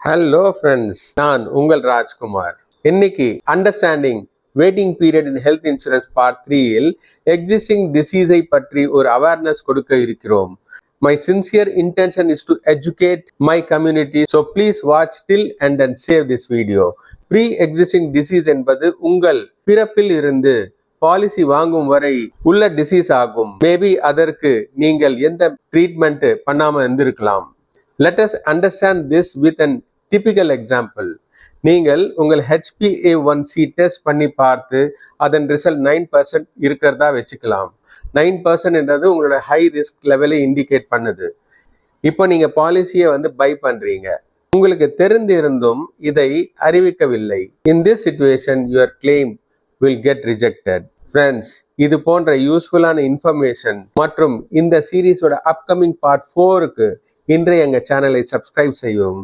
Hello friends, நான் உங்கள் ராஜ்குமார். இன்னைக்கு understanding waiting period in health insurance part 3இல் எக்ஸிஸ்டிங் டிசீஸை பற்றி ஒரு அவேர்னஸ் கொடுக்க இருக்கிறோம். My sincere intention is to educate my community, so please watch till and then save this video. Pre-existing disease என்பது உங்கள் பிறப்பில் இருந்து பாலிசி வாங்கும் வரை உள்ள டிசீஸ் ஆகும். மேபி அதற்கு நீங்கள் எந்த ட்ரீட்மெண்ட் பண்ணாம இருந்திருக்கலாம். Let us understand this with an typical example. நீங்கள் உங்கள் HbA1c டெஸ்ட் பண்ணி பார்த்து அதன் ரிசல்ட் 9% இருக்கிறதா வச்சுக்கலாம். 9% என்றது உங்களோட ஹை ரிஸ்க் லெவலை இண்டிகேட் பண்ணுது. இப்போ நீங்க பாலிசியை பை பண்றீங்க. உங்களுக்கு தெரிந்திருந்தும் இதை அறிவிக்கவில்லை. In this situation, your claim will get rejected. Friends, இது போன்ற யூஸ்ஃபுல்லான இன்ஃபர்மேஷன் மற்றும் இந்த சீரீஸோட அப்கமிங் பார்ட் 4க்கு இன்றைய எங்கள் சேனலை சப்ஸ்கிரைப் செய்யவும்.